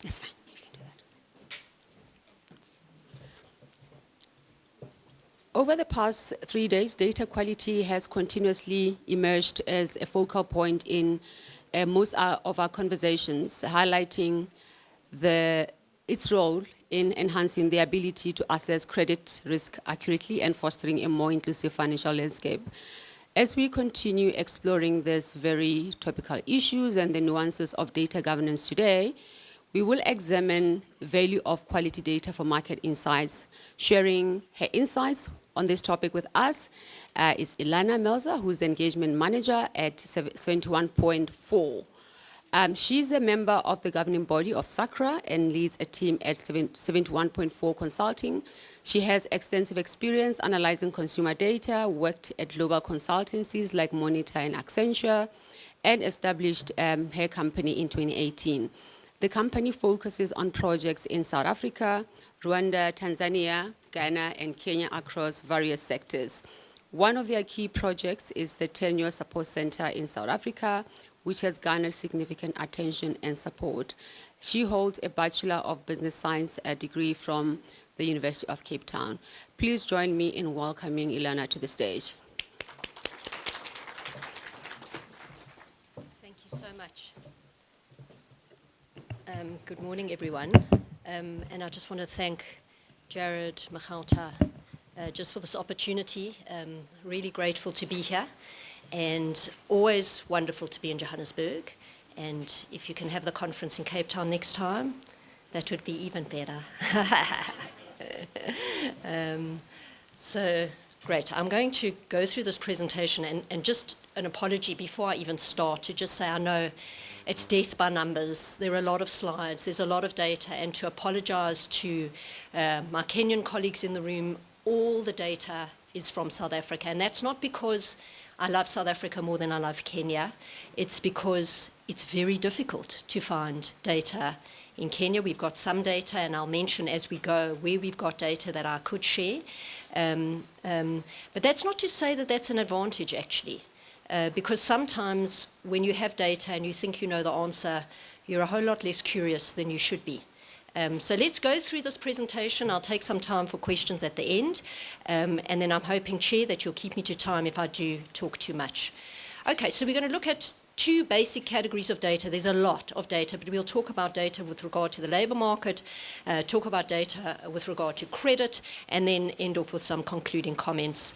That's fine. You can do that. Over the past 3 days, data quality has continuously emerged as a focal point in most of our conversations, highlighting its role in enhancing the ability to assess credit risk accurately and fostering a more inclusive financial landscape. As we continue exploring these very topical issues and the nuances of data governance today, we will examine the value of quality data for market insights. Sharing her insights on this topic with us is Illana Melzer, who's the engagement manager at 71point4. She's a member of the governing body of SACRA and leads a team at 71point4 Consulting. She has extensive experience analyzing consumer data, worked at global consultancies like Monitor and Accenture, and established her company in 2018. The company focuses on projects in South Africa, Rwanda, Tanzania, Ghana, and Kenya across various sectors. One of their key projects is the Tenure Support Center in South Africa, which has garnered significant attention and support. She holds a Bachelor of Business Science degree from the University of Cape Town. Please join me in welcoming Illana to the stage. Thank you so much. Good morning, everyone. And I just want to thank Jared, Magauta, just for this opportunity. Really grateful to be here, and always wonderful to be in Johannesburg. And if you can have the conference in Cape Town next time, that would be even better. So great. I'm going to go through this presentation, and just an apology before I even start to just say I know it's death by numbers. There are a lot of slides, there's a lot of data, and to apologize to my Kenyan colleagues in the room, all the data is from South Africa. And that's not because I love South Africa more than I love Kenya. It's because it's very difficult to find data in Kenya. We've got some data, and I'll mention as we go where we've got data that I could share. But that's not to say that that's an advantage, actually. Because sometimes when you have data and you think you know the answer, you're a whole lot less curious than you should be. So let's go through this presentation. I'll take some time for questions at the end. And then I'm hoping, Chair, that you'll keep me to time if I do talk too much. Okay, so we're going to look at two basic categories of data. There's a lot of data, but we'll talk about data with regard to the labour market, talk about data with regard to credit, and then end off with some concluding comments.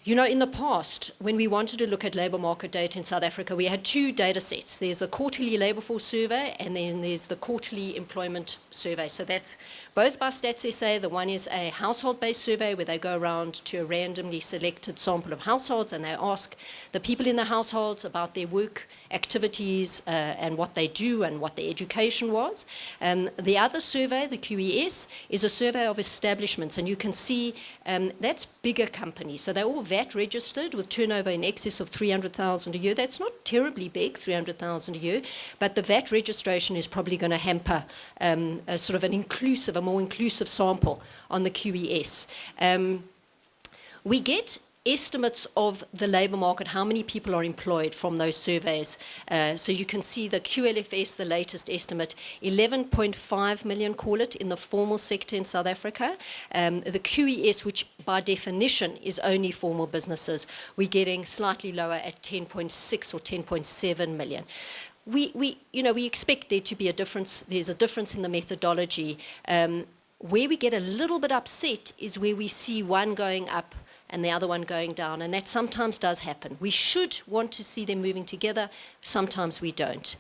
You know, in the past, when we wanted to look at labour market data in South Africa, we had two data sets. There's the quarterly labour force survey, and then there's the quarterly employment survey. So that's both by Stats SA. The one is a household-based survey where they go around to a randomly selected sample of households, and they ask the people in the households about their work activities and what they do and what their education was. The other survey, the QES, is a survey of establishments, and you can see that's bigger companies. So they're all VAT registered with turnover in excess of 300,000 a year. That's not terribly big, 300,000 a year, but the VAT registration is probably going to hamper a sort of a more inclusive sample on the QES. We get estimates of the labour market, how many people are employed from those surveys. So you can see the QLFS, the latest estimate, 11.5 million, call it, in the formal sector in South Africa. The QES, which by definition is only formal businesses, we're getting slightly lower at 10.6 or 10.7 million. We expect there to be a difference. There's a difference in the methodology. Where we get a little bit upset is where we see one going up and the other one going down, and that sometimes does happen. We should want to see them moving together. Sometimes we don't.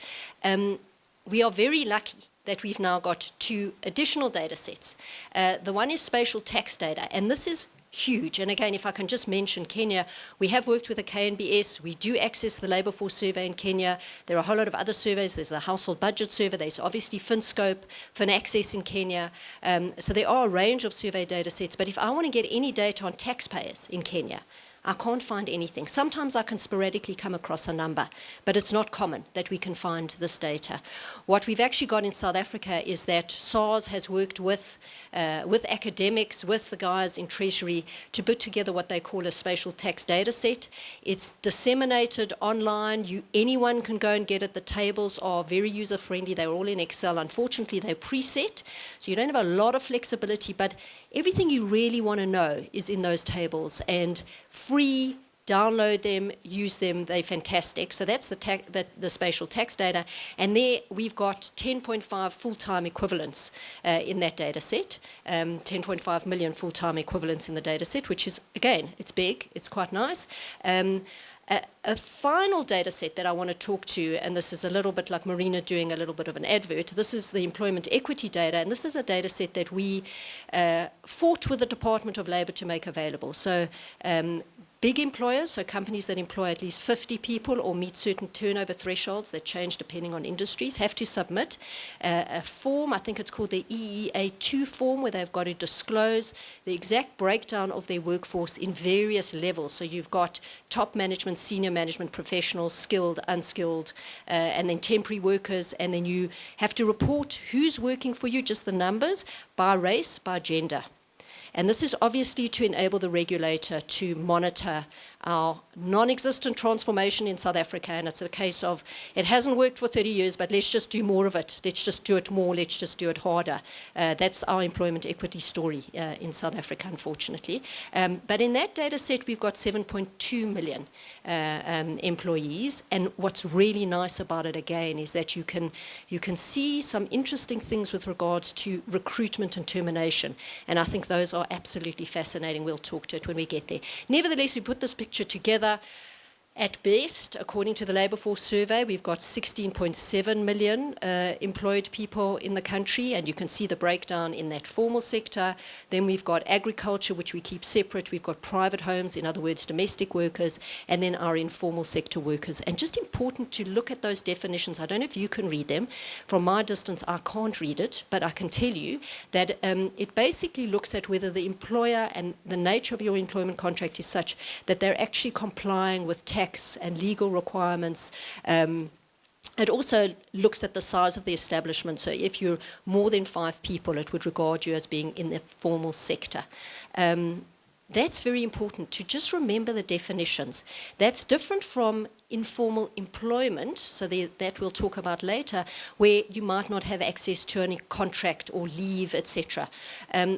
We are very lucky that we've now got two additional data sets. The one is spatial tax data, and this is huge. And again, if I can just mention Kenya, we have worked with the KNBS. We do access the labour force survey in Kenya. There are a whole lot of other surveys. There's the household budget survey. There's obviously FinScope, FinAccess in Kenya. So there are a range of survey data sets. But if I want to get any data on taxpayers in Kenya, I can't find anything. Sometimes I can sporadically come across a number, but it's not common that we can find this data. What we've actually got in South Africa is that SARS has worked with academics, with the guys in Treasury, to put together what they call a spatial tax data set. It's disseminated online. Anyone can go and get it. The tables are very user-friendly. They're all in Excel. Unfortunately, they're preset, so you don't have a lot of flexibility, but everything you really want to know is in those tables, and free, download them, use them, they're fantastic. So that's the spatial tax data, and there we've got 10.5 full-time equivalents in that data set, 10.5 million full-time equivalents in the data set, which is, again, it's big, it's quite nice. A final data set that I want to talk to, and this is a little bit like Marina doing a little bit of an advert, this is the employment equity data, and this is a data set that we fought with the Department of Labour to make available. So big employers, so companies that employ at least 50 people or meet certain turnover thresholds that change depending on industries, have to submit a form, I think it's called the EEA2 form, where they've got to disclose the exact breakdown of their workforce in various levels. So you've got top management, senior management, professionals, skilled, unskilled, and then temporary workers, and then you have to report who's working for you, just the numbers, by race, by gender. And this is obviously to enable the regulator to monitor our non-existent transformation in South Africa, and it's a case of, it hasn't worked for 30 years, but let's just do more of it. Let's just do it more. Let's just do it harder. That's our employment equity story in South Africa, unfortunately. But in that data set, we've got 7.2 million employees, and what's really nice about it, again, is that you can see some interesting things with regards to recruitment and termination, and I think those are absolutely fascinating. We'll talk to it when we get there. Nevertheless, we put this picture together. At best, according to the Labour Force survey, we've got 16.7 million employed people in the country, and you can see the breakdown in that formal sector. Then we've got agriculture, which we keep separate. We've got private homes, in other words, domestic workers, and then our informal sector workers. And just important to look at those definitions. I don't know if you can read them. From my distance, I can't read it, but I can tell you that it basically looks at whether the employer and the nature of your employment contract is such that they're actually complying with tax and legal requirements. It also looks at the size of the establishment. So if you're more than 5 people, it would regard you as being in the formal sector. That's very important to just remember the definitions. That's different from informal employment, so that we'll talk about later, where you might not have access to any contract or leave, etc.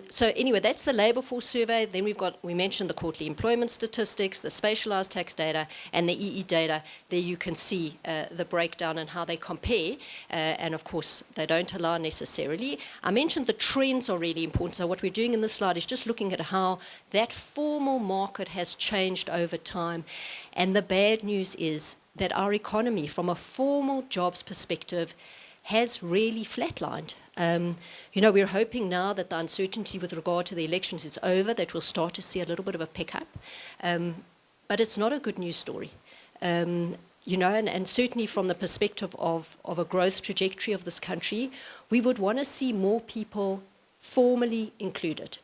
So anyway, that's the Labour Force survey. Then we mentioned the quarterly employment statistics, the spatialised tax data, and the EE data. There you can see the breakdown and how they compare, and of course they don't align necessarily. I mentioned the trends are really important, so what we're doing in this slide is just looking at how that formal market has changed over time. And the bad news is that our economy, from a formal jobs perspective, has really flatlined. We're hoping now that the uncertainty with regard to the elections is over, that we'll start to see a little bit of a pickup. But it's not a good news story. And certainly from the perspective of a growth trajectory of this country, we would want to see more people formally included.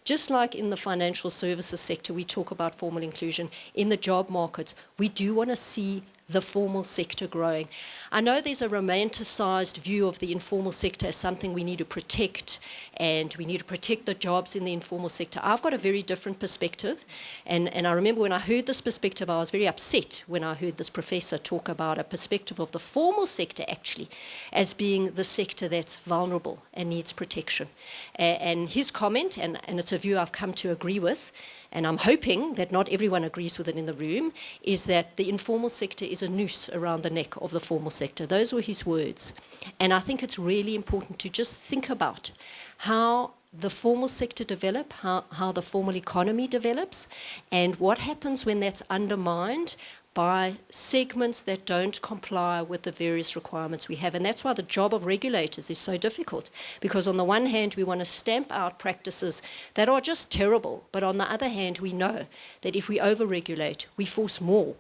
Just like in the financial services sector, we talk about formal inclusion. In the job markets, we do want to see the formal sector growing. I know there's a romanticized view of the informal sector as something we need to protect, and we need to protect the jobs in the informal sector. I've got a very different perspective, and I remember when I heard this perspective, I was very upset when I heard this professor talk about a perspective of the formal sector actually as being the sector that's vulnerable and needs protection. And his comment, and it's a view I've come to agree with, and I'm hoping that not everyone agrees with it in the room, is that the informal sector is a noose around the neck of the formal sector. Those were his words. And I think it's really important to just think about how the formal sector develops, how the formal economy develops, and what happens when that's undermined by segments that don't comply with the various requirements we have. And that's why the job of regulators is so difficult, because on the one hand, we want to stamp out practices that are just terrible, but on the other hand, we know that if we over-regulate, we force more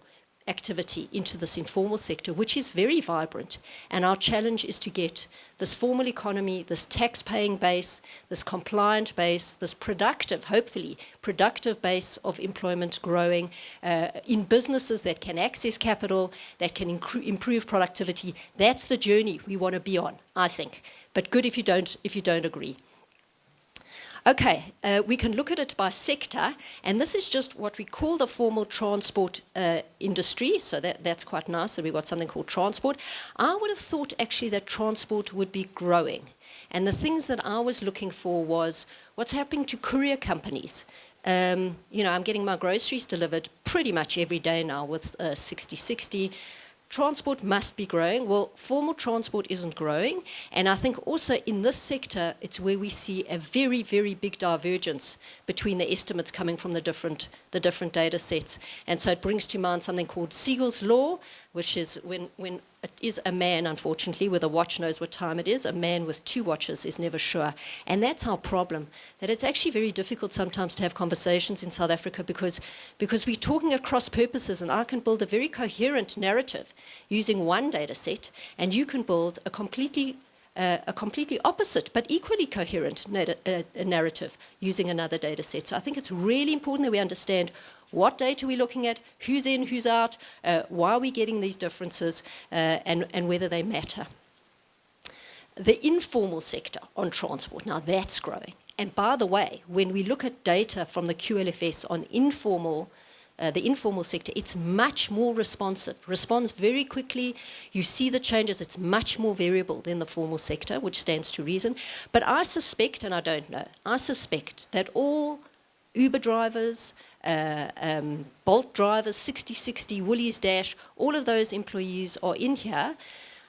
activity into this informal sector, which is very vibrant. And our challenge is to get this formal economy, this tax-paying base, this compliant base, this productive, hopefully, productive base of employment growing in businesses that can access capital, that can improve productivity. That's the journey we want to be on, I think. But good if you don't agree. Okay, we can look at it by sector, and this is just what we call the formal transport industry, so that's quite nice, so we've got something called transport. I would have thought actually that transport would be growing, and the things that I was looking for was what's happening to courier companies. I'm getting my groceries delivered pretty much every day now with 60/60. Transport must be growing. Well, formal transport isn't growing. And I think also in this sector, it's where we see a very, very big divergence between the estimates coming from the different data sets. And so it brings to mind something called Siegel's law, which is when it is a man, unfortunately, with a watch knows what time it is. A man with two watches is never sure. And that's our problem, that it's actually very difficult sometimes to have conversations in South Africa because we're talking across purposes, and I can build a very coherent narrative using one data set, and you can build a completely opposite but equally coherent narrative using another data set. So I think it's really important that we understand what data we're looking at, who's in, who's out, why are we getting these differences, and whether they matter. The informal sector on transport, now that's growing. And by the way, when we look at data from the QLFS on the informal sector, it's much more responsive, responds very quickly. You see the changes. It's much more variable than the formal sector, which stands to reason. But I suspect, and I don't know, I suspect that all Uber drivers, Bolt drivers, 60/60, Woolies Dash, all of those employees are in here.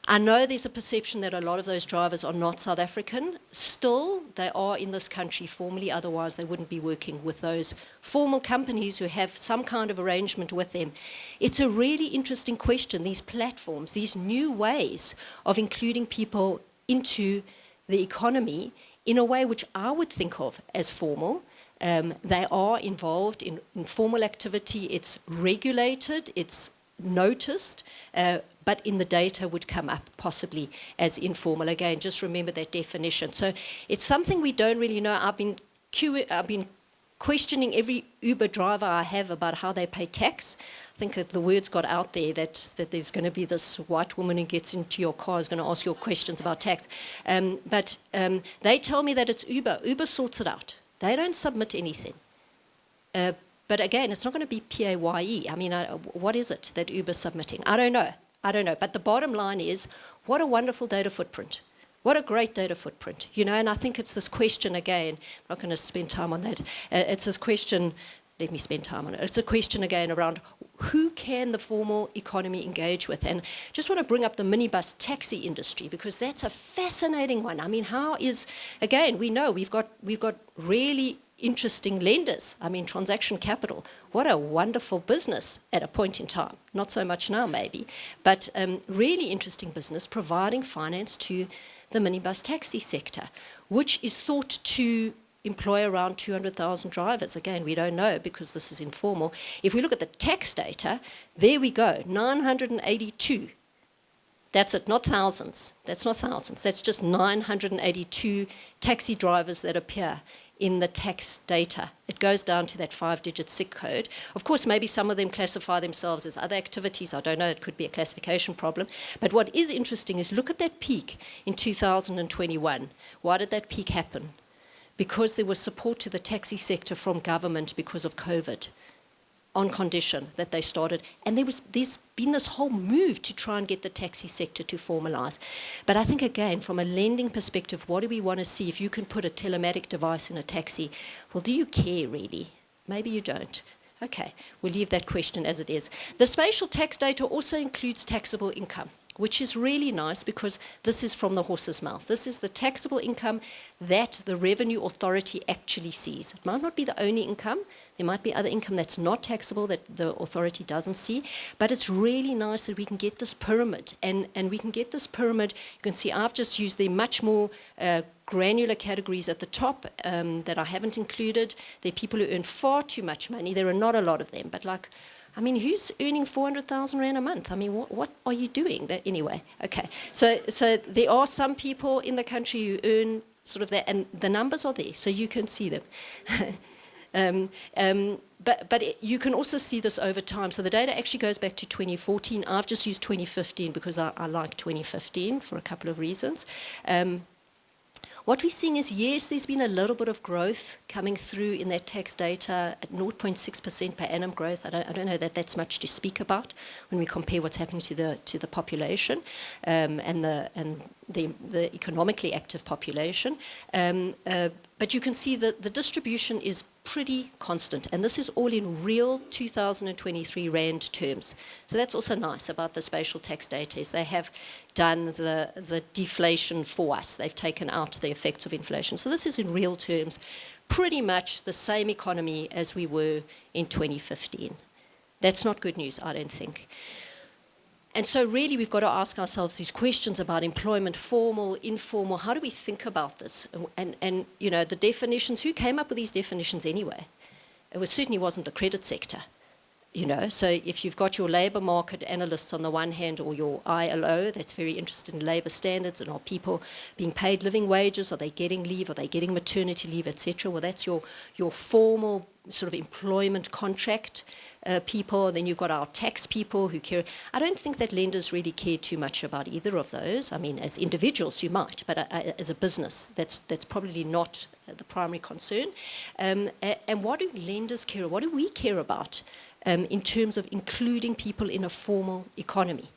I know there's a perception that a lot of those drivers are not South African. Still, they are in this country formally, otherwise they wouldn't be working with those formal companies who have some kind of arrangement with them. It's a really interesting question, these platforms, these new ways of including people into the economy in a way which I would think of as formal. They are involved in formal activity. It's regulated, it's noticed, but in the data would come up possibly as informal. Again, just remember that definition. So it's something we don't really know. I've been questioning every Uber driver I have about how they pay tax. I think that the words got out there that there's going to be this white woman who gets into your car is going to ask you questions about tax. But they tell me that it's Uber. Uber sorts it out. They don't submit anything. But again, it's not going to be PAYE. I mean, what is it that Uber's submitting? I don't know. But the bottom line is, what a wonderful data footprint. What a great data footprint. And I think it's this question again. I'm not going to spend time on that. It's this question, let me spend time on it. It's a question again around who can the formal economy engage with? And just want to bring up the minibus taxi industry because that's a fascinating one. I mean, again, we know we've got really interesting lenders. I mean, transaction capital. What a wonderful business at a point in time. Not so much now, maybe. But really interesting business providing finance to the minibus taxi sector, which is thought to employ around 200,000 drivers. Again, we don't know because this is informal. If we look at the tax data, there we go, 982. That's it, not thousands. That's not thousands. That's just 982 taxi drivers that appear in the tax data. It goes down to that 5-digit SIC code. Of course, maybe some of them classify themselves as other activities. I don't know, it could be a classification problem. But what is interesting is look at that peak in 2021. Why did that peak happen? Because there was support to the taxi sector from government because of COVID, on condition that they started. And there's been this whole move to try and get the taxi sector to formalise. But I think, again, from a lending perspective, what do we want to see? If you can put a telematic device in a taxi, well, do you care, really? Maybe you don't. Okay, we'll leave that question as it is. The spatial tax data also includes taxable income, which is really nice because this is from the horse's mouth. This is the taxable income that the Revenue Authority actually sees. It might not be the only income. There might be other income that's not taxable that the authority doesn't see. But it's really nice that we can get this pyramid. And we can get this pyramid. You can see I've just used the much more granular categories at the top that I haven't included. There are people who earn far too much money. There are not a lot of them. But like I mean, who's earning 400,000 Rand a month? I mean, what are you doing? That, anyway, okay. So there are some people in the country who earn sort of that, and the numbers are there, so you can see them. But you can also see this over time. So the data actually goes back to 2014. I've just used 2015 because I like 2015 for a couple of reasons. What we're seeing is, yes, there's been a little bit of growth coming through in that tax data at 0.6% per annum growth. I don't know that that's much to speak about when we compare what's happening to the population and the economically active population. But you can see that the distribution is pretty constant, and this is all in real 2023 Rand terms. So that's also nice about the spatial tax data, is they have done the deflation for us. They've taken out the effects of inflation. So this is in real terms pretty much the same economy as we were in 2015. That's not good news, I don't think. And so really we've got to ask ourselves these questions about employment, formal, informal. How do we think about this? And you know, the definitions, who came up with these definitions anyway? It certainly wasn't the credit sector. You know, so if you've got your labour market analysts on the one hand, or your ILO that's very interested in labour standards, and are people being paid living wages, are they getting leave, are they getting maternity leave, etc. Well, that's your formal sort of employment contract people. And then you've got our tax people who care. I don't think that lenders really care too much about either of those. I mean, as individuals you might, but as a business, that's probably not the primary concern. And what do lenders care? What do we care about? In terms of including people in a formal economy.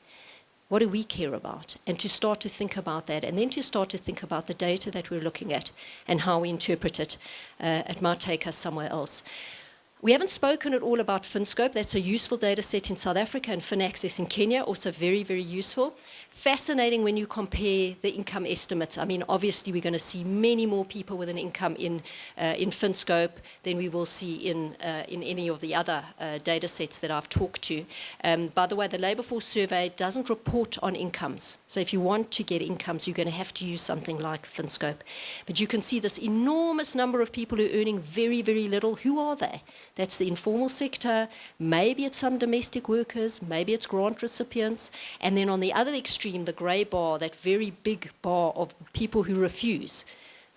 What do we care about? And to start to think about that, and then to start to think about the data that we're looking at and how we interpret it. It might take us somewhere else. We haven't spoken at all about FinScope. That's a useful data set in South Africa, and FinAccess in Kenya, also very, very useful. Fascinating when you compare the income estimates. I mean, obviously we're going to see many more people with an income in FinScope than we will see in any of the other data sets that I've talked to. By the way, the Labour Force Survey doesn't report on incomes. So if you want to get incomes, you're going to have to use something like FinScope. But you can see this enormous number of people who are earning very, very little. Who are they? That's the informal sector. Maybe it's some domestic workers. Maybe it's grant recipients. And then on the other extreme, the grey bar, that very big bar of people who refuse.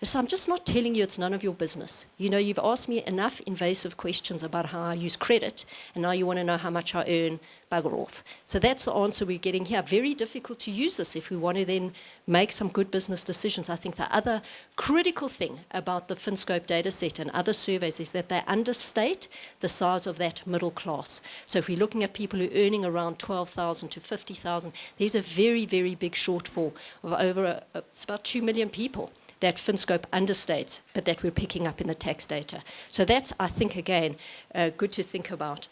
So I'm just not telling you it's none of your business. You know, you've asked me enough invasive questions about how I use credit, and now you want to know how much I earn. Bugger off. So that's the answer we're getting here. Very difficult to use this if we want to then make some good business decisions. I think the other critical thing about the FinScope data set and other surveys is that they understate the size of that middle class. So if we're looking at people who are earning around 12,000 to 50,000, there's a very, very big shortfall of over, it's about 2 million people that FinScope understates, but that we're picking up in the tax data. So that's, I think, again, good to think about.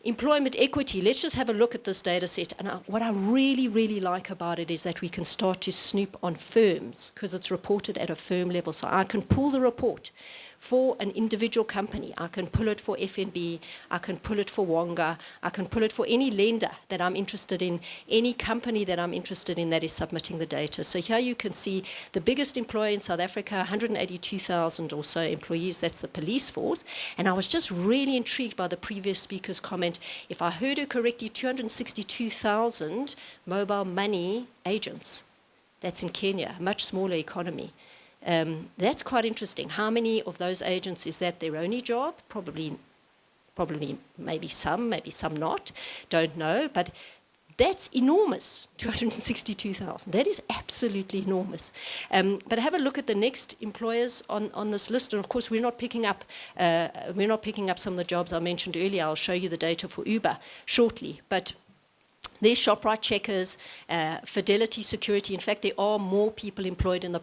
Employment equity, let's just have a look at this data set. And what I really, really like about it is that we can start to snoop on firms because it's reported at a firm level. So I can pull the report for an individual company. I can pull it for FNB. I can pull it for Wonga. I can pull it for any lender that I'm interested in, any company that I'm interested in that is submitting the data. So here you can see the biggest employer in South Africa, 182,000 or so employees. That's the police force. And I was just really intrigued by the previous speaker's comment. If I heard her correctly, 262,000 mobile money agents. That's in Kenya, a much smaller economy. That's quite interesting. How many of those agents is that their only job? Probably maybe some not. Don't know. But that's enormous, 262,000. That is absolutely enormous. But have a look at the next employers on this list. And of course, we're not picking up some of the jobs I mentioned earlier. I'll show you the data for Uber shortly. But there's ShopRite, Checkers, Fidelity Security. In fact, there are more people employed in the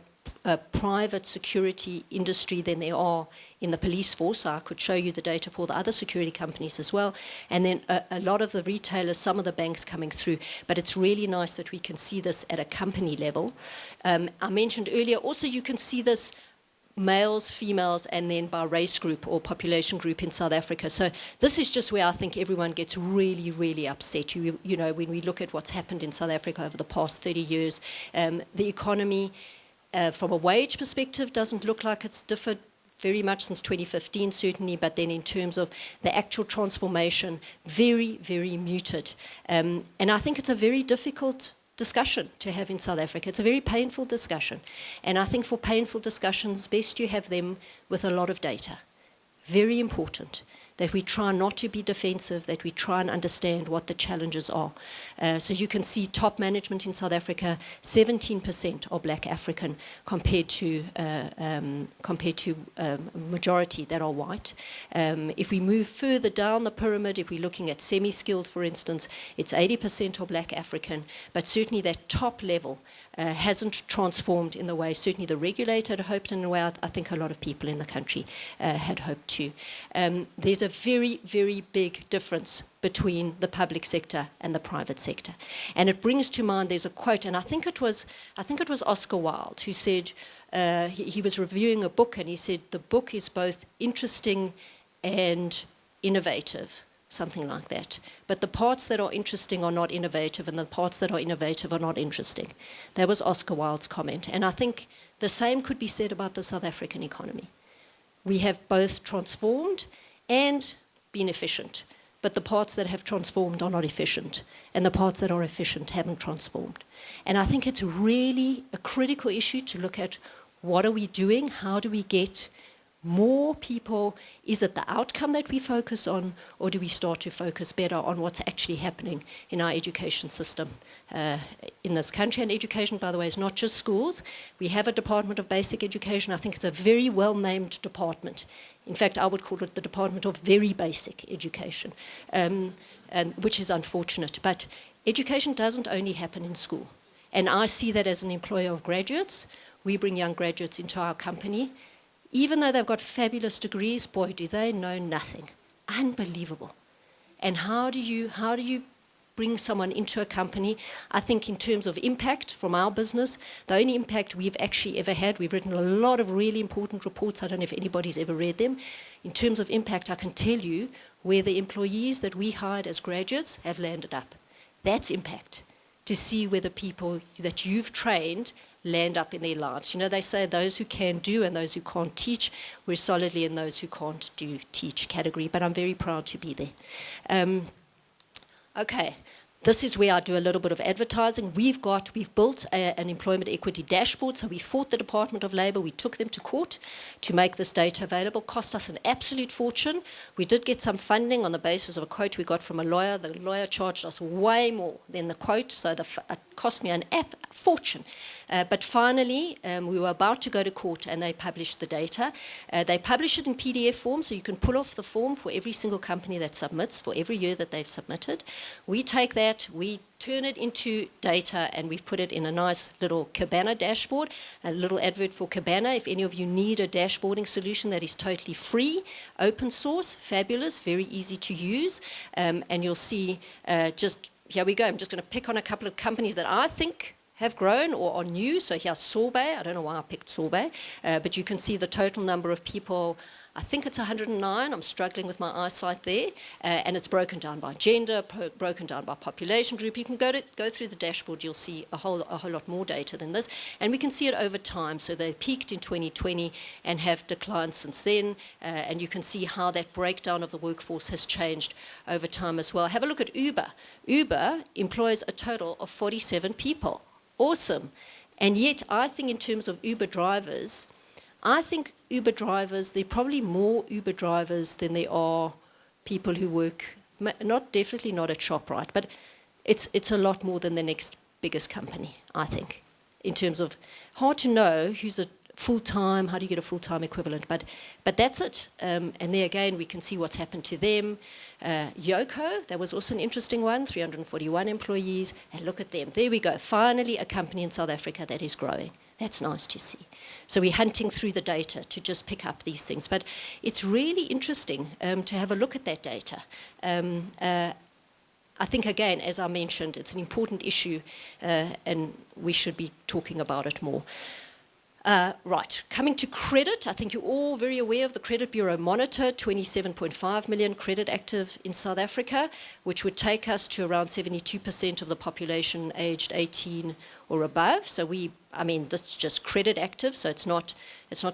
private security industry than there are in the police force. So I could show you the data for the other security companies as well. And then a lot of the retailers, some of the banks coming through. But it's really nice that we can see this at a company level. I mentioned earlier, also you can see this males, females, and then by race group or population group in South Africa. So this is just where I think everyone gets really, really upset. You know, when we look at what's happened in South Africa over the past 30 years, the economy, from a wage perspective, doesn't look like it's differed very much since 2015 certainly, but then in terms of the actual transformation, very, very muted. And I think it's a very difficult discussion to have in South Africa. It's a very painful discussion. And I think for painful discussions, best you have them with a lot of data. Very important that we try not to be defensive, that we try and understand what the challenges are. So you can see top management in South Africa, 17% are black African compared to majority that are white. If we move further down the pyramid, if we're looking at semi-skilled, for instance, it's 80% are black African, but certainly that top level hasn't transformed in the way certainly the regulator had hoped, and in the way I think a lot of people in the country had hoped to. There's a very, very big difference between the public sector and the private sector. And it brings to mind, there's a quote, and I think it was Oscar Wilde who said, he was reviewing a book, and he said, the book is both interesting and innovative, something like that. But the parts that are interesting are not innovative, and the parts that are innovative are not interesting. That was Oscar Wilde's comment. And I think the same could be said about the South African economy. We have both transformed and been efficient. But the parts that have transformed are not efficient, and the parts that are efficient haven't transformed. And I think it's really a critical issue to look at what are we doing, how do we get more people, is it the outcome that we focus on, or do we start to focus better on what's actually happening in our education system in this country? And education, by the way, is not just schools. We have a Department of Basic Education. I think it's a very well-named department. In fact, I would call it the Department of Very Basic Education, and which is unfortunate. But education doesn't only happen in school. And I see that as an employer of graduates. We bring young graduates into our company. Even though they've got fabulous degrees, boy, do they know nothing. Unbelievable. And how do you bring someone into a company? I think in terms of impact from our business, the only impact we've actually ever had, we've written a lot of really important reports, I don't know if anybody's ever read them. In terms of impact, I can tell you where the employees that we hired as graduates have landed up. That's impact, to see where the people that you've trained land up in their lives. You know, they say those who can do and those who can't teach. We're solidly in those who can't do teach category, but I'm very proud to be there. Okay, this is where I do a little bit of advertising. We've built an employment equity dashboard, so we fought the Department of Labour. We took them to court to make this data available. Cost us an absolute fortune. We did get some funding on the basis of a quote we got from a lawyer. The lawyer charged us way more than the quote, so it cost me a fortune. But finally, we were about to go to court, and they published the data. They publish it in PDF form, so you can pull off the form for every single company that submits, for every year that they've submitted. We take that, we turn it into data, and we've put it in a nice little Cabana dashboard, a little advert for Cabana. If any of you need a dashboarding solution that is totally free, open source, fabulous, very easy to use, and you'll see just, here we go. I'm just going to pick on a couple of companies that I think have grown or are new. So here's Sorbet. I don't know why I picked Sorbet, but you can see the total number of people. I think it's 109. I'm struggling with my eyesight there. And it's broken down by gender, broken down by population group. You can go through the dashboard. You'll see a whole lot more data than this. And we can see it over time. So they peaked in 2020 and have declined since then. And you can see how that breakdown of the workforce has changed over time as well. Have a look at Uber. Uber employs a total of 47 people. Awesome. And yet, I think in terms of Uber drivers, there are probably more Uber drivers than there are people who work, definitely not at ShopRite, but it's a lot more than the next biggest company, I think, in terms of hard to know who's a full-time, how do you get a full-time equivalent, but that's it. And there again, we can see what's happened to them. Yoko, that was also an interesting one, 341 employees, and look at them. There we go, finally a company in South Africa that is growing. That's nice to see. So we're hunting through the data to just pick up these things. But it's really interesting to have a look at that data. I think, again, as I mentioned, it's an important issue, and we should be talking about it more. Right, coming to credit, I think you're all very aware of the Credit Bureau Monitor, 27.5 million credit active in South Africa, which would take us to around 72% of the population aged 18 or above. So this is just credit active, so it's not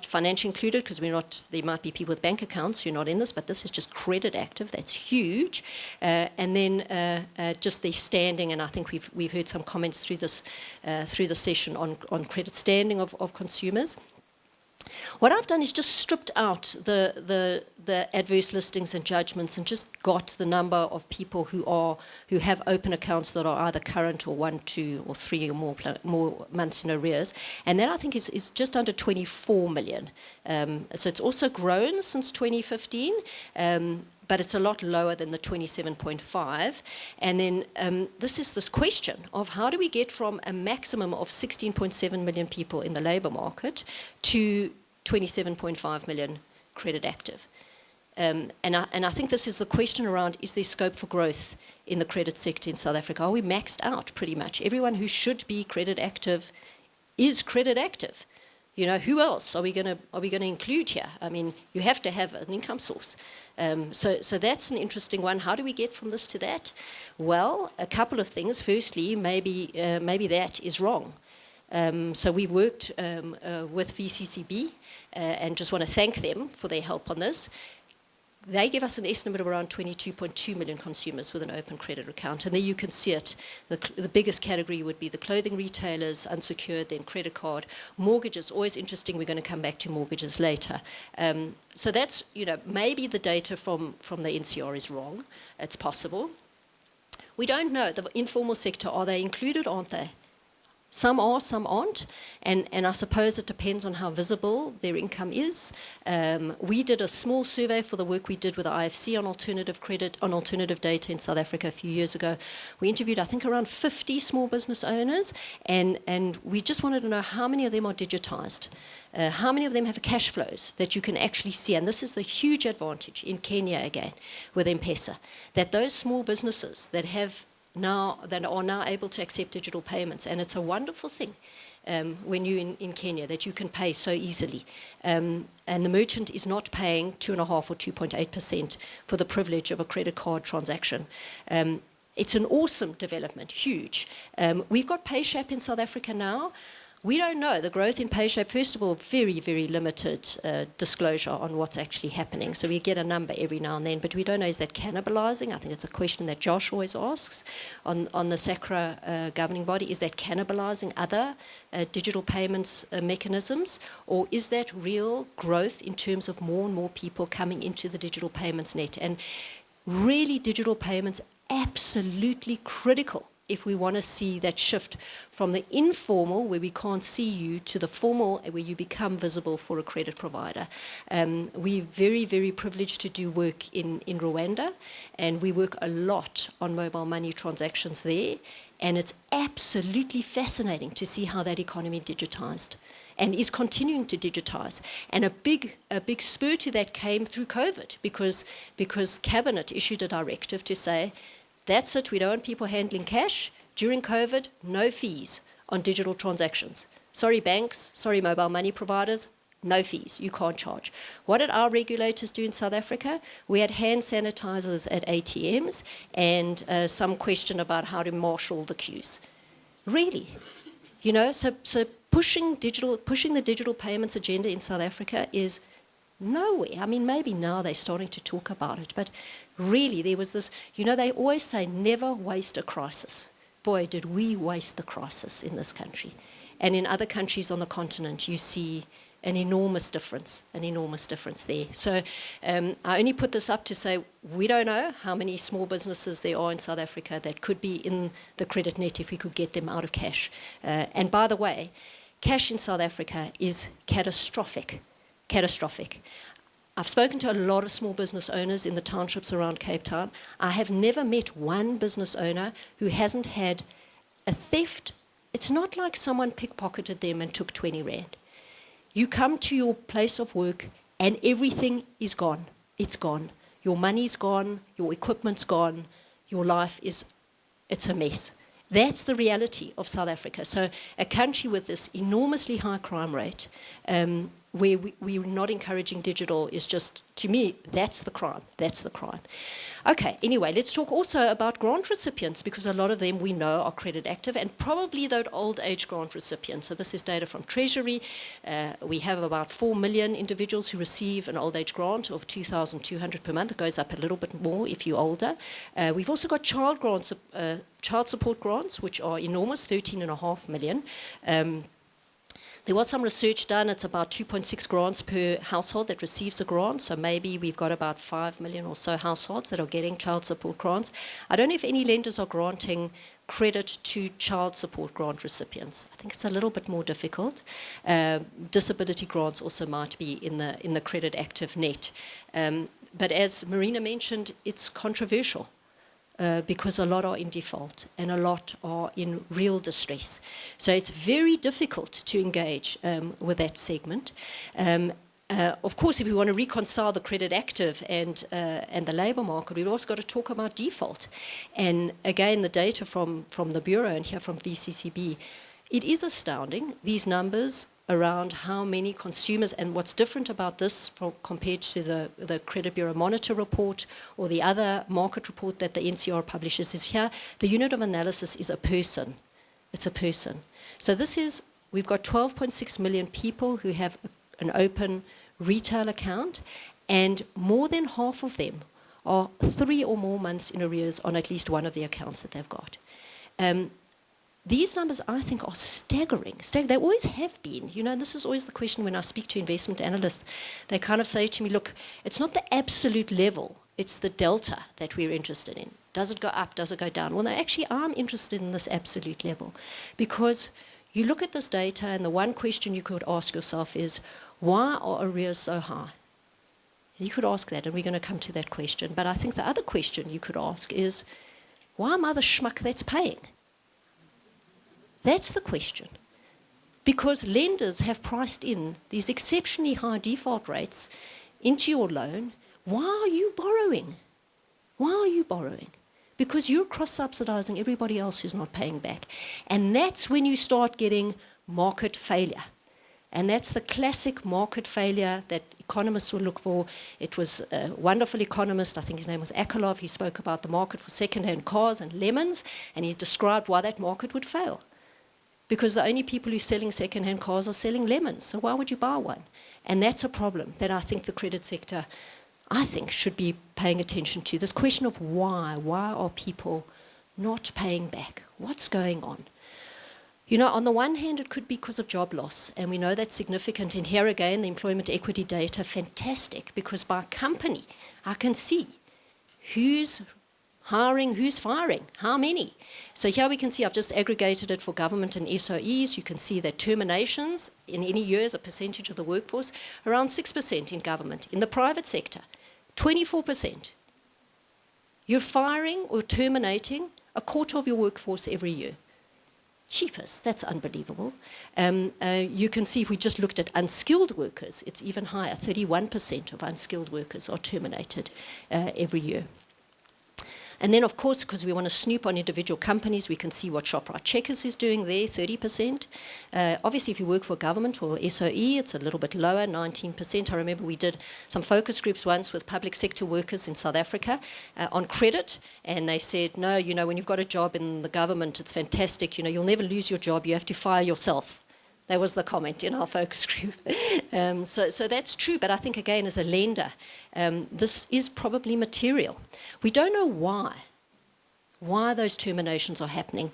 financially included, because there might be people with bank accounts who are not in this, but this is just credit active. That's huge. And then just the standing, and I think we've heard some comments through the session on credit standing of consumers. What I've done is just stripped out the adverse listings and judgments and just got the number of people who have open accounts that are either current or 1, 2, or 3 or more months in arrears, and that I think is just under 24 million. So it's also grown since 2015. But it's a lot lower than the 27.5. And then this is this question of how do we get from a maximum of 16.7 million people in the labour market to 27.5 million credit active. And I think this is the question around, is there scope for growth in the credit sector in South Africa? Are we maxed out pretty much? Everyone who should be credit active is credit active. Who else are we going to include here? I mean, you have to have an income source. So that's an interesting one. How do we get from this to that? Well, a couple of things. Firstly, maybe that is wrong. So we've worked with VCCB and just want to thank them for their help on this. They give us an estimate of around 22.2 million consumers with an open credit account. And there you can see it. The biggest category would be the clothing retailers, unsecured, then credit card. Mortgages, always interesting. We're going to come back to mortgages later. So that's, maybe the data from the NCR is wrong. It's possible. We don't know. The informal sector, are they included, aren't they? Some are, some aren't, and I suppose it depends on how visible their income is. We did a small survey for the work we did with the IFC on alternative credit, on alternative data in South Africa a few years ago. We interviewed, I think, around 50 small business owners, and we just wanted to know how many of them are digitized. How many of them have cash flows that you can actually see? And this is the huge advantage in Kenya, again, with M-Pesa, that those small businesses that are now able to accept digital payments. And it's a wonderful thing when you're in Kenya, that you can pay so easily. And the merchant is not paying 2.5 or 2.8% for the privilege of a credit card transaction. It's an awesome development, huge. We've got PayShap in South Africa now. We don't know the growth in PayShap. First of all, very, very limited disclosure on what's actually happening. So we get a number every now and then, but we don't know, is that cannibalizing? I think it's a question that Josh always asks on the SACRA governing body. Is that cannibalizing other digital payments mechanisms? Or is that real growth in terms of more and more people coming into the digital payments net? And really, digital payments, absolutely critical if we want to see that shift from the informal, where we can't see you, to the formal, where you become visible for a credit provider. We're very, very privileged to do work in Rwanda, and we work a lot on mobile money transactions there, and it's absolutely fascinating to see how that economy digitized and is continuing to digitize. And a big spur to that came through COVID, because Cabinet issued a directive to say, that's it, we don't want people handling cash. During COVID, no fees on digital transactions. Sorry banks, sorry mobile money providers, no fees, you can't charge. What did our regulators do in South Africa? We had hand sanitizers at ATMs and some question about how to marshal the queues. Really? So pushing the digital payments agenda in South Africa is nowhere. I mean, maybe now they're starting to talk about it, but really there was this, they always say never waste a crisis. Boy, did we waste the crisis in this country. And in other countries on the continent, you see an enormous difference there. So I only put this up to say we don't know how many small businesses there are in South Africa that could be in the credit net if we could get them out of cash. And by the way, cash in South Africa is catastrophic. I've spoken to a lot of small business owners in the townships around Cape Town. I have never met one business owner who hasn't had a theft. It's not like someone pickpocketed them and took 20 rand. You come to your place of work and everything is gone. It's gone. Your money's gone, your equipment's gone, your life it's a mess. That's the reality of South Africa. So a country with this enormously high crime rate, where we're not encouraging digital is just, to me, that's the crime. That's the crime. Okay, anyway, let's talk also about grant recipients, because a lot of them we know are credit active, and probably those old age grant recipients. So this is data from Treasury. We have about 4 million individuals who receive an old age grant of 2,200 per month. It goes up a little bit more if you're older. We've also got child grants, child support grants, which are enormous, 13.5 million. There was some research done. It's about 2.6 grants per household that receives a grant. So maybe we've got about 5 million or so households that are getting child support grants. I don't know if any lenders are granting credit to child support grant recipients. I think it's a little bit more difficult. Disability grants also might be in the credit active net. But as Marina mentioned, it's controversial. Because a lot are in default and a lot are in real distress. So it's very difficult to engage with that segment. Of course, if we want to reconcile the credit active and the labour market, we've also got to talk about default. And again, the data from the Bureau and here from VCCB, it is astounding, these numbers around how many consumers, and what's different about this compared to the Credit Bureau Monitor report or the other market report that the NCR publishes is here, the unit of analysis is a person. It's a person. So this is, we've got 12.6 million people who have an open retail account, and more than half of them are 3 or more months in arrears on at least one of the accounts that they've got. These numbers, I think, are staggering. They always have been. You know, this is always the question when I speak to investment analysts. They kind of say to me, look, it's not the absolute level, it's the delta that we're interested in. Does it go up? Does it go down? Well, no, actually, I'm interested in this absolute level, because you look at this data, and the one question you could ask yourself is, why are arrears so high? You could ask that, and we're going to come to that question. But I think the other question you could ask is, why am I the schmuck that's paying? That's the question. Because lenders have priced in these exceptionally high default rates into your loan. Why are you borrowing? Why are you borrowing? Because you're cross-subsidizing everybody else who's not paying back. And that's when you start getting market failure. And that's the classic market failure that economists will look for. It was a wonderful economist, I think his name was Akerlof, he spoke about the market for second-hand cars and lemons, and he described why that market would fail. Because the only people who are selling second-hand cars are selling lemons, so why would you buy one? And that's a problem that I think the credit sector, I think, should be paying attention to. This question of why. Why are people not paying back? What's going on? You know, on the one hand, it could be because of job loss, and we know that's significant. And here again, the employment equity data, fantastic, because by company, I can see who's hiring, who's firing, how many. So here we can see, I've just aggregated it for government and SOEs. You can see that terminations in any year as a percentage of the workforce, around 6% in government. In the private sector, 24%. You're firing or terminating a quarter of your workforce every year. Cheapest, that's unbelievable. You can see if we just looked at unskilled workers, it's even higher. 31% of unskilled workers are terminated every year. And then, of course, because we want to snoop on individual companies, we can see what Shoprite Checkers is doing there, 30%. Obviously, if you work for government or SOE, it's a little bit lower, 19%. I remember we did some focus groups once with public sector workers in South Africa on credit, and they said, no, you know, when you've got a job in the government, it's fantastic. You know, you'll never lose your job. You have to fire yourself. That was the comment in our focus group. So that's true, but I think, again, as a lender, this is probably material. We don't know why those terminations are happening.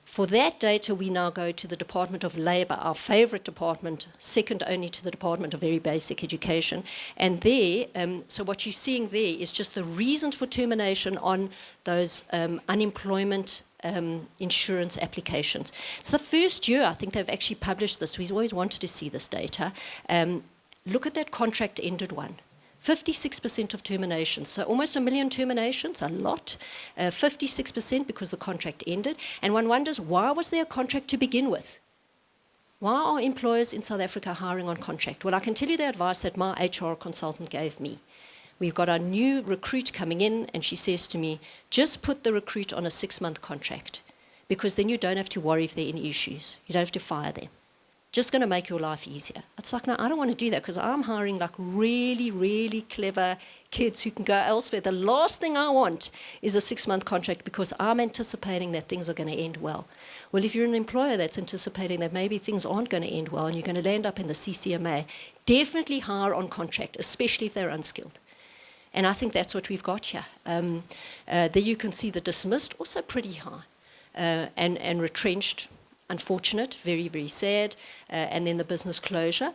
For that data, we now go to the Department of Labour, our favourite department, second only to the Department of Very Basic Education. And there, so what you're seeing there is just the reasons for termination on those unemployment insurance applications. So the first year, I think they've actually published this. We've always wanted to see this data. Look at that contract ended one. 56% of terminations, so almost 1 million terminations, a lot. 56% because the contract ended. And one wonders, why was there a contract to begin with? Why are employers in South Africa hiring on contract? Well, I can tell you the advice that my HR consultant gave me. We've got a new recruit coming in, and she says to me, just put the recruit on a 6-month contract, because then you don't have to worry if there are any issues. You don't have to fire them. just going to make your life easier. It's like, no, I don't want to do that because I'm hiring like really, really clever kids who can go elsewhere. The last thing I want is a 6-month contract because I'm anticipating that things are going to end well. Well, if you're an employer that's anticipating that maybe things aren't going to end well and you're going to land up in the CCMA, definitely hire on contract, especially if they're unskilled. And I think that's what we've got here. There you can see the dismissed, also pretty high, and retrenched, unfortunate, very, very sad, and then the business closure.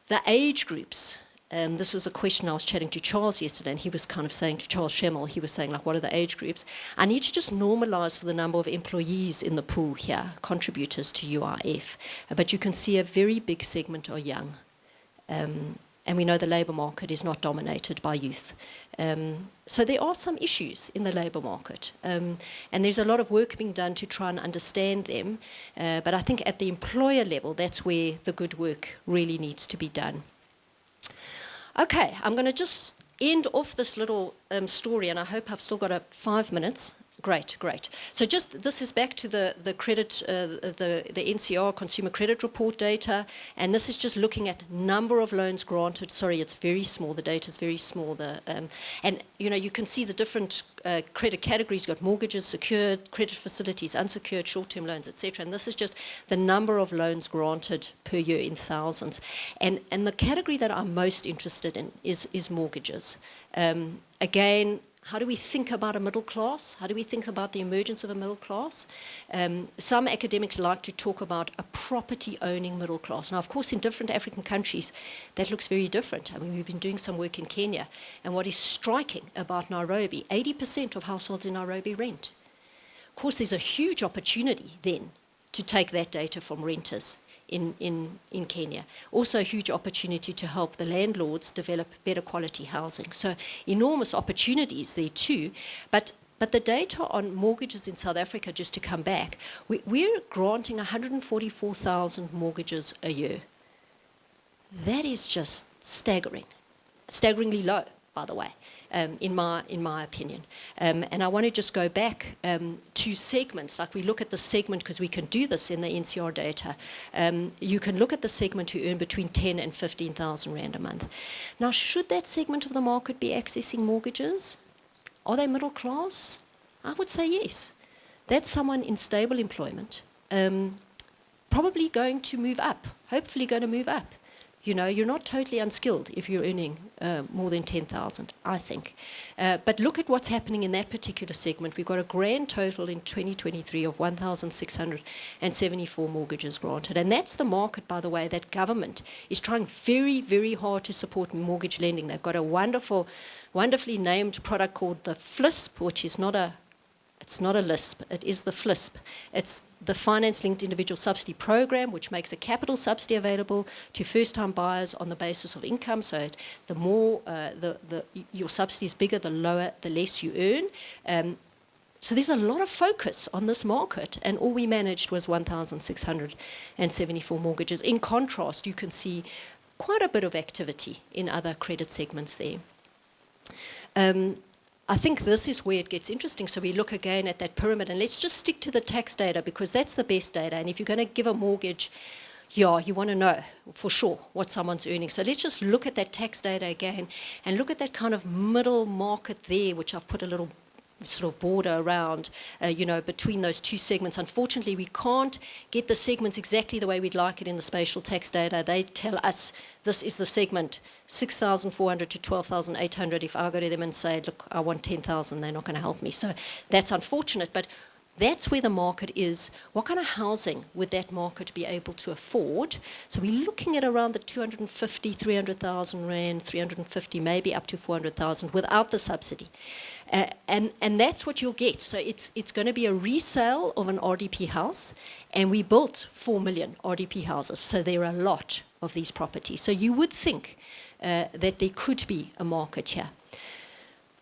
The age groups, this was a question I was chatting to Charles yesterday, and he was kind of saying to Charles Schemmel, he was saying, like, what are the age groups? I need to just normalize for the number of employees in the pool here, contributors to UIF. But you can see a very big segment are young. And we know the labour market is not dominated by youth. So there are some issues in the labour market. And there's a lot of work being done to try and understand them. But I think at the employer level, that's where the good work really needs to be done. Okay, I'm going to just end off this little story, and I hope I've still got 5 minutes. Great, great. So just this is back to the credit, the NCR Consumer Credit Report data, and this is just looking at number of loans granted. Sorry, it's very small. The data is very small. And you know, you can see the different credit categories. You've got mortgages, secured, credit facilities, unsecured, short-term loans, etc. And this is just the number of loans granted per year in thousands. And the category that I'm most interested in is mortgages. Again, how do we think about a middle class? How do we think about the emergence of a middle class? Some academics like to talk about a property-owning middle class. Now, of course, in different African countries, that looks very different. I mean, we've been doing some work in Kenya, and what is striking about Nairobi, 80% of households in Nairobi rent. Of course, there's a huge opportunity then to take that data from renters in Kenya. Also a huge opportunity to help the landlords develop better quality housing. So enormous opportunities there too. But the data on mortgages in South Africa, just to come back, we're granting 144,000 mortgages a year. That is just staggering. Staggeringly low, by the way. In my opinion. And I want to just go back to segments, like we look at the segment, because we can do this in the NCR data. You can look at the segment who earn between 10 and 15,000 Rand a month. Now, should that segment of the market be accessing mortgages? Are they middle class? I would say yes. That's someone in stable employment, probably going to move up, hopefully going to move up. You know, you're not totally unskilled if you're earning more than 10,000, I think. But look at what's happening in that particular segment. We've got a grand total in 2023 of 1,674 mortgages granted. And that's the market, by the way, that government is trying very, very hard to support mortgage lending. They've got a wonderfully named product called the FLISP, which is it's not a LISP, it is the FLISP. It's the Finance-Linked Individual Subsidy Program, which makes a capital subsidy available to first-time buyers on the basis of income. So the more your subsidy is bigger, the less you earn. So there's a lot of focus on this market, and all we managed was 1,674 mortgages. In contrast, you can see quite a bit of activity in other credit segments there. I think this is where it gets interesting. So we look again at that pyramid, and let's just stick to the tax data because that's the best data. And if you're going to give a mortgage, yeah, you want to know for sure what someone's earning. So let's just look at that tax data again and look at that kind of middle market there, which I've put a little sort of border around, between those two segments. Unfortunately, we can't get the segments exactly the way we'd like it in the spatial tax data. They tell us this is the segment, 6,400 to 12,800. If I go to them and say, look, I want 10,000, they're not going to help me. So that's unfortunate, but that's where the market is. What kind of housing would that market be able to afford? So we're looking at around the 250, 300,000 Rand, 350, maybe up to 400,000 without the subsidy. And that's what you'll get. So it's going to be a resale of an RDP house, and we built 4 million RDP houses. So there are a lot of these properties. So you would think that there could be a market here.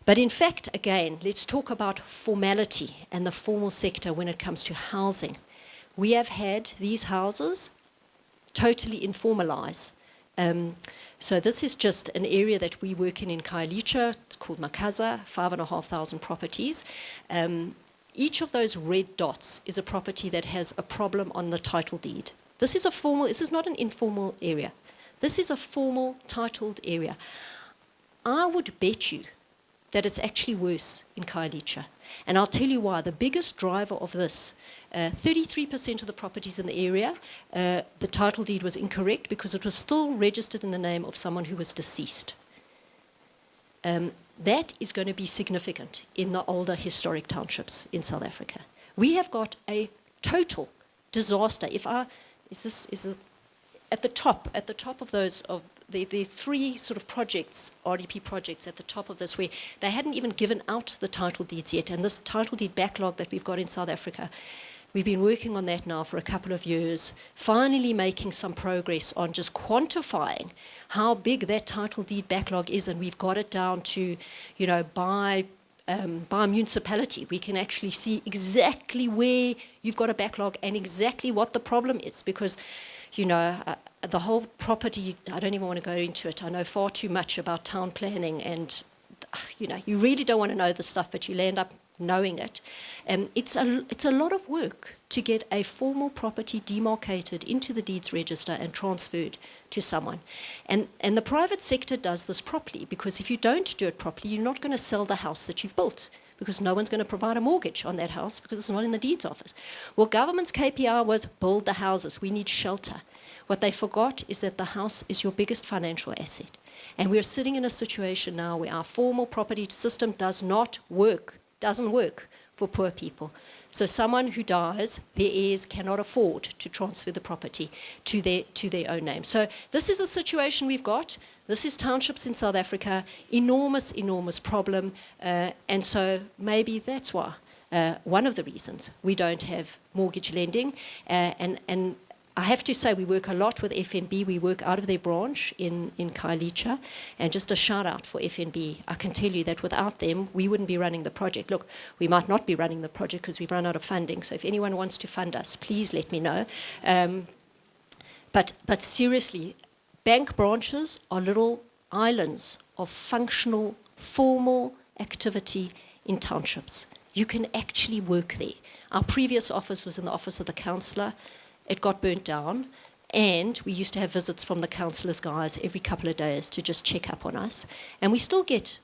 But in fact, again, let's talk about formality and the formal sector when it comes to housing. We have had these houses totally informalize. So this is just an area that we work in Khayelitsha. It's called Makaza, 5,500 properties. Each of those red dots is a property that has a problem on the title deed. This is not an informal area. This is a formal titled area. I would bet you that it's actually worse in Khayelitsha. And I'll tell you why. The biggest driver of this, 33% of the properties in the area, the title deed was incorrect because it was still registered in the name of someone who was deceased. That is going to be significant in the older historic townships in South Africa. We have got a total disaster. At the top of those, of the three sort of projects, RDP projects at the top of this, where they hadn't even given out the title deeds yet, and this title deed backlog that we've got in South Africa, we've been working on that now for a couple of years, finally making some progress on just quantifying how big that title deed backlog is, and we've got it down to, by municipality. We can actually see exactly where you've got a backlog and exactly what the problem is, because the whole property, I don't even want to go into it. I know far too much about town planning, and you really don't want to know the stuff, but you'll end up knowing it. It's a lot of work to get a formal property demarcated into the deeds register and transferred to someone. And the private sector does this properly, because if you don't do it properly, you're not going to sell the house that you've built, because no one's going to provide a mortgage on that house because it's not in the deeds office. Well, government's KPI was build the houses. We need shelter. What they forgot is that the house is your biggest financial asset. And we're sitting in a situation now where our formal property system doesn't work for poor people. So someone who dies, their heirs cannot afford to transfer the property to their own name. So this is a situation we've got. This is townships in South Africa, enormous, enormous problem. And so maybe that's why, one of the reasons we don't have mortgage lending. And I have to say we work a lot with FNB. We work out of their branch in Khayelitsha. And just a shout out for FNB. I can tell you that without them, we wouldn't be running the project. Look, we might not be running the project because we've run out of funding. So if anyone wants to fund us, please let me know. But seriously, bank branches are little islands of functional, formal activity in townships. You can actually work there. Our previous office was in the office of the councillor. It got burnt down, and we used to have visits from the councillors' guys every couple of days to just check up on us. And we still get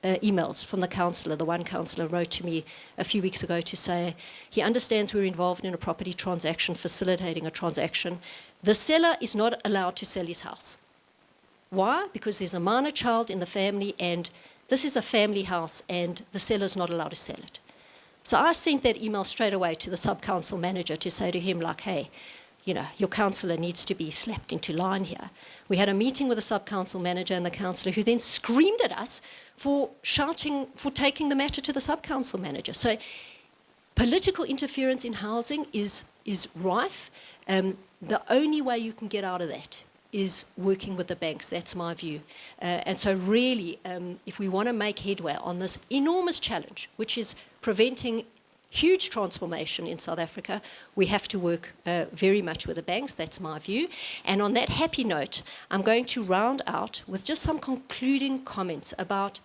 emails from the councillor. The one councillor wrote to me a few weeks ago to say he understands we're involved in a property transaction, facilitating a transaction. The seller is not allowed to sell his house. Why? Because there's a minor child in the family, and this is a family house, and the seller's not allowed to sell it. So I sent that email straight away to the sub-council manager to say to him, like, hey, your councillor needs to be slapped into line here. We had a meeting with the sub-council manager and the councillor, who then screamed at us for taking the matter to the sub-council manager. So political interference in housing is rife. The only way you can get out of that is working with the banks. That's my view. And so really, if we want to make headway on this enormous challenge, which is preventing huge transformation in South Africa, we have to work very much with the banks. That's my view. And on that happy note, I'm going to round out with just some concluding comments about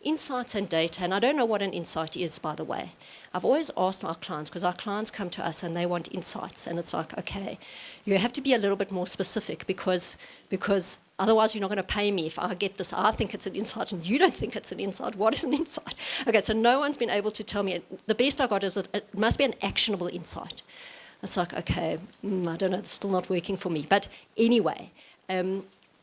insights and data. And I don't know what an insight is, by the way. I've always asked our clients, because our clients come to us and they want insights, and it's like, okay, you have to be a little bit more specific, because otherwise you're not going to pay me if I get this. I think it's an insight and you don't think it's an insight. What is an insight? Okay, so no one's been able to tell me. The best I got is that it must be an actionable insight. It's like, okay, I don't know, it's still not working for me. But anyway,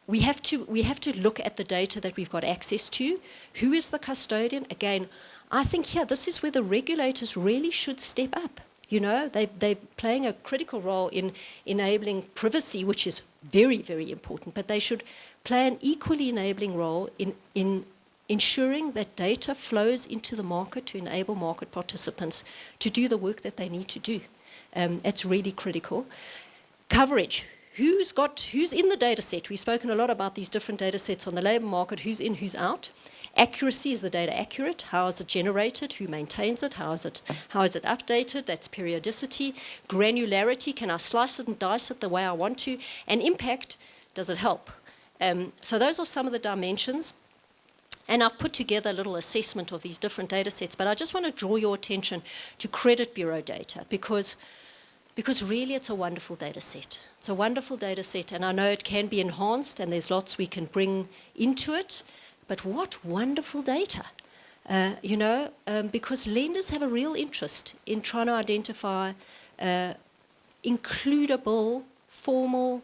we have to look at the data that we've got access to. Who is the custodian? Again, I think here, this is where the regulators really should step up. They're playing a critical role in enabling privacy, which is very, very important, but they should play an equally enabling role in ensuring that data flows into the market to enable market participants to do the work that they need to do. It's really critical. Coverage. Who's in the data set? We've spoken a lot about these different data sets on the labour market, who's in, who's out. Accuracy, is the data accurate? How is it generated? Who maintains it? How is it updated? That's periodicity. Granularity, can I slice it and dice it the way I want to? And impact, does it help? So those are some of the dimensions. And I've put together a little assessment of these different data sets, but I just want to draw your attention to credit bureau data, because because really it's a wonderful data set. It's a wonderful data set, and I know it can be enhanced, and there's lots we can bring into it, but what wonderful data. Because lenders have a real interest in trying to identify includable, formal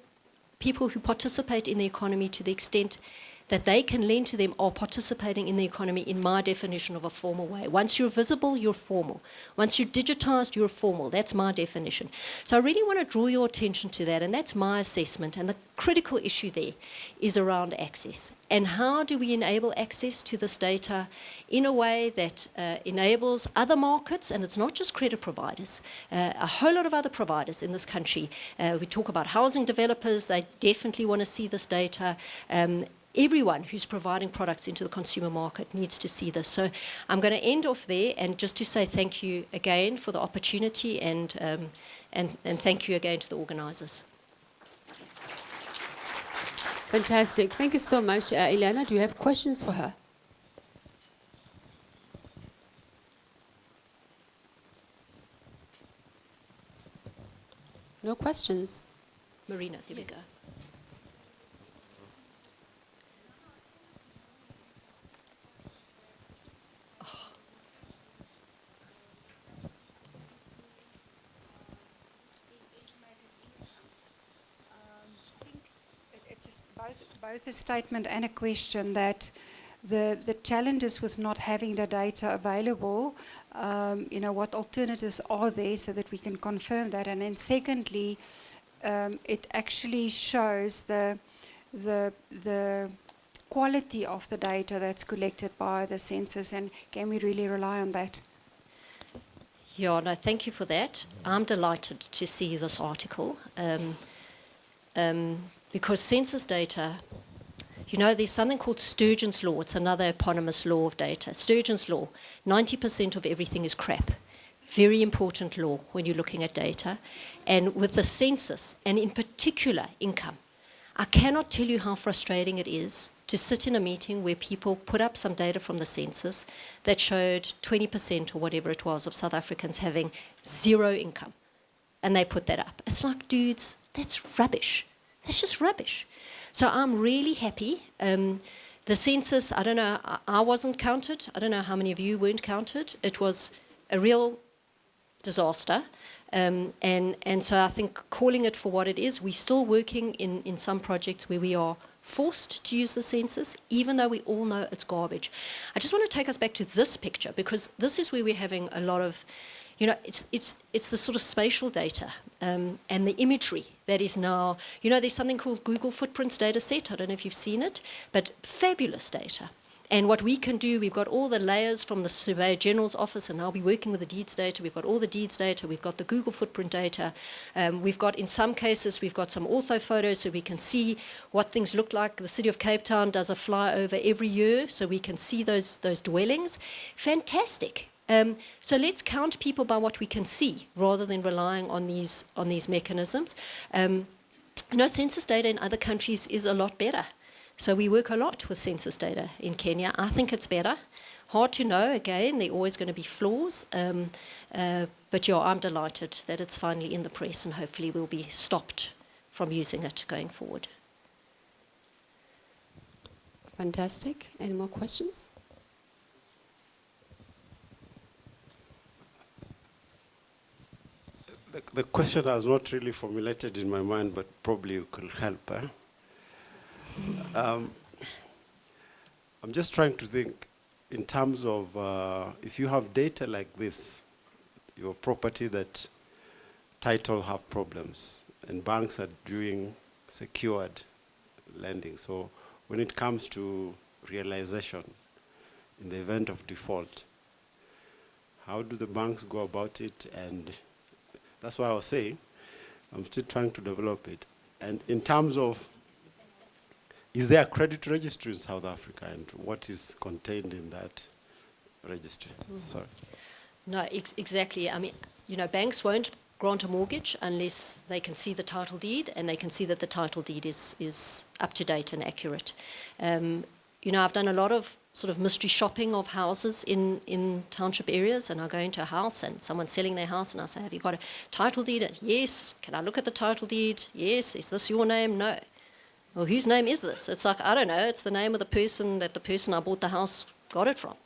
people who participate in the economy to the extent that they can lend to them are participating in the economy in my definition of a formal way. Once you're visible, you're formal. Once you're digitized, you're formal. That's my definition. So I really want to draw your attention to that, and that's my assessment. And the critical issue there is around access. And how do we enable access to this data in a way that enables other markets, and it's not just credit providers, a whole lot of other providers in this country. We talk about housing developers, they definitely want to see this data. Everyone who's providing products into the consumer market needs to see this. So I'm going to end off there, and just to say thank you again for the opportunity, and thank you again to the organisers. Fantastic. Thank you so much. Illana, do you have questions for her? No questions? Marina, there we go. Both a statement and a question that the challenges with not having the data available, what alternatives are there so that we can confirm that, and then secondly, it actually shows the quality of the data that's collected by the census, and can we really rely on that? Yeah, no, thank you for that. I'm delighted to see this article. Because census data, there's something called Sturgeon's law. It's another eponymous law of data. Sturgeon's law, 90% of everything is crap. Very important law when you're looking at data. And with the census, and in particular income, I cannot tell you how frustrating it is to sit in a meeting where people put up some data from the census that showed 20% or whatever it was of South Africans having zero income. And they put that up. It's like, dudes, that's rubbish. That's just rubbish. So I'm really happy. The census, I don't know, I wasn't counted. I don't know how many of you weren't counted. It was a real disaster. And so I think calling it for what it is, we're still working in some projects where we are forced to use the census, even though we all know it's garbage. I just want to take us back to this picture, because this is where we're having a lot of, it's the sort of spatial data and the imagery that is now, there's something called Google Footprints data set. I don't know if you've seen it, but fabulous data. And what we can do, we've got all the layers from the Surveyor General's office, and now we're working with the deeds data. We've got all the deeds data. We've got the Google Footprint data. We've got, in some cases, we've got some ortho photos so we can see what things look like. The City of Cape Town does a flyover every year so we can see those dwellings. Fantastic. So let's count people by what we can see rather than relying on these mechanisms. Census data in other countries is a lot better. So we work a lot with census data in Kenya. I think it's better. Hard to know, again, there are always going to be flaws. But yeah, I'm delighted that it's finally in the press, and hopefully we'll be stopped from using it going forward. Fantastic. Any more questions? The question was not really formulated in my mind, but probably you could help. I'm just trying to think in terms of if you have data like this, your property that title have problems, and banks are doing secured lending. So when it comes to realization in the event of default, how do the banks go about it? And that's why I was saying, I'm still trying to develop it. And in terms of, is there a credit registry in South Africa, and what is contained in that registry? Sorry. No, exactly. I mean, banks won't grant a mortgage unless they can see the title deed, and they can see that the title deed is up to date and accurate. I've done a lot of sort of mystery shopping of houses in township areas, and I go into a house and someone's selling their house and I say, have you got a title deed? Yes. Can I look at the title deed? Yes. Is this your name? No. Well, whose name is this? It's like, I don't know, it's the name of the person that the person I bought the house got it from.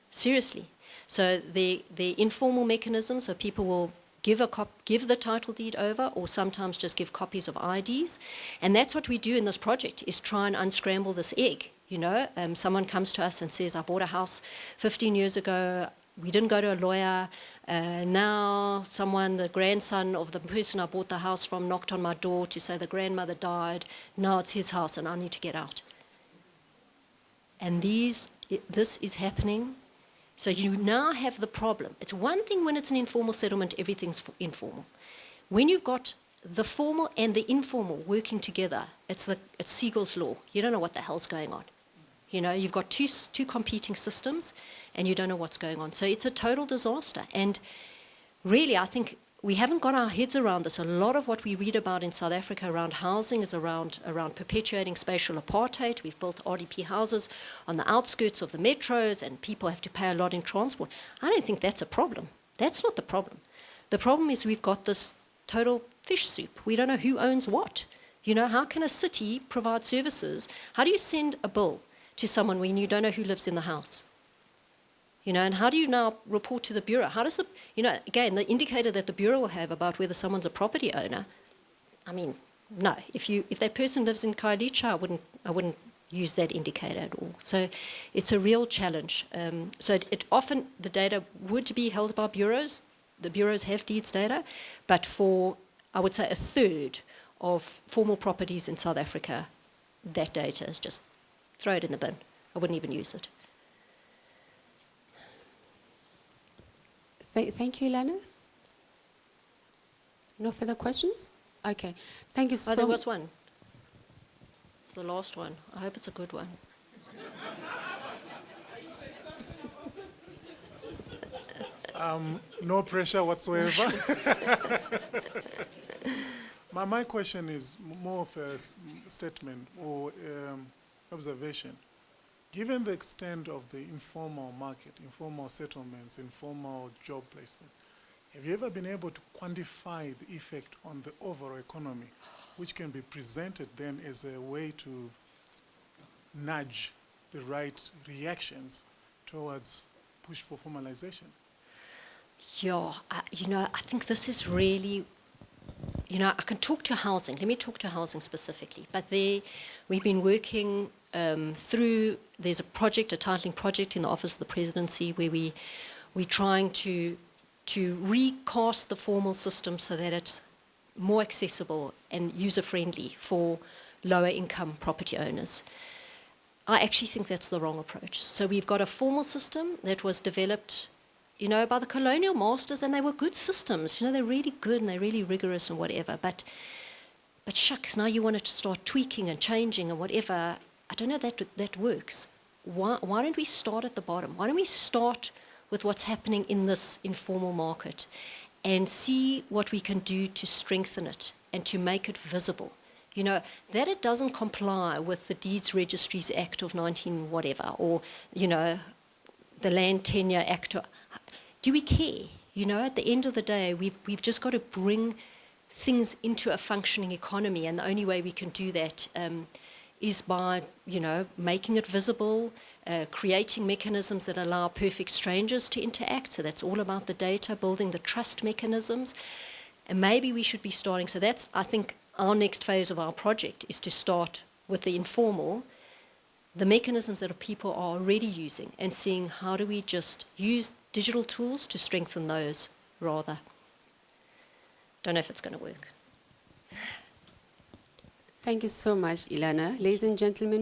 Seriously. So the informal mechanisms, so people will give the title deed over, or sometimes just give copies of IDs. And that's what we do in this project, is try and unscramble this egg. You know, someone comes to us and says, I bought a house 15 years ago, we didn't go to a lawyer, now someone, the grandson of the person I bought the house from, knocked on my door to say the grandmother died, now it's his house and I need to get out. And this is happening. So you now have the problem. It's one thing when it's an informal settlement, everything's informal. When you've got the formal and the informal working together, it's Siegel's law. You don't know what the hell's going on. You know, you've got two competing systems and you don't know what's going on. So it's a total disaster. And really, I think we haven't got our heads around this. A lot of what we read about in South Africa around housing is around perpetuating spatial apartheid. We've built RDP houses on the outskirts of the metros and people have to pay a lot in transport. I don't think that's a problem. That's not the problem. The problem is we've got this total fish soup. We don't know who owns what. You know, how can a city provide services? How do you send a bill to someone when you don't know who lives in the house? You know, and how do you now report to the Bureau? How does again, the indicator that the Bureau will have about whether someone's a property owner, I mean, no. If that person lives in Khayelitsha, I wouldn't use that indicator at all. So it's a real challenge. So it often, the data would be held by bureaus. The bureaus have deeds data, but for, I would say, a third of formal properties in South Africa, that data is just throw it in the bin. I wouldn't even use it. Thank you, Illana. No further questions? Okay. Thank you so much. There was one. It's the last one. I hope it's a good one. No pressure whatsoever. My question is more of a statement or observation. Given the extent of the informal market, informal settlements, informal job placement, have you ever been able to quantify the effect on the overall economy, which can be presented then as a way to nudge the right reactions towards push for formalization? Yeah, I think this is really, I can talk to housing. Let me talk to housing specifically. But we've been working through, there's a project, a titling project in the Office of the Presidency where we're trying to recast the formal system so that it's more accessible and user-friendly for lower income property owners. I actually think that's the wrong approach. So we've got a formal system that was developed by the colonial masters, and they were good systems. They're really good and they're really rigorous and whatever. But shucks, now you want to start tweaking and changing and whatever. I don't know that works. Why don't we start at the bottom? Why don't we start with what's happening in this informal market and see what we can do to strengthen it and to make it visible? That it doesn't comply with the Deeds Registries Act of 19 whatever, or, the Land Tenure Act. Do we care? At the end of the day, we've just got to bring things into a functioning economy, and the only way we can do that is by, making it visible, creating mechanisms that allow perfect strangers to interact. So that's all about the data, building the trust mechanisms. And maybe we should be starting, so that's, I think, our next phase of our project is to start with the informal, the mechanisms that people are already using, and seeing how do we just use digital tools to strengthen those rather. Don't know if it's going to work. Thank you so much, Illana. Ladies and gentlemen,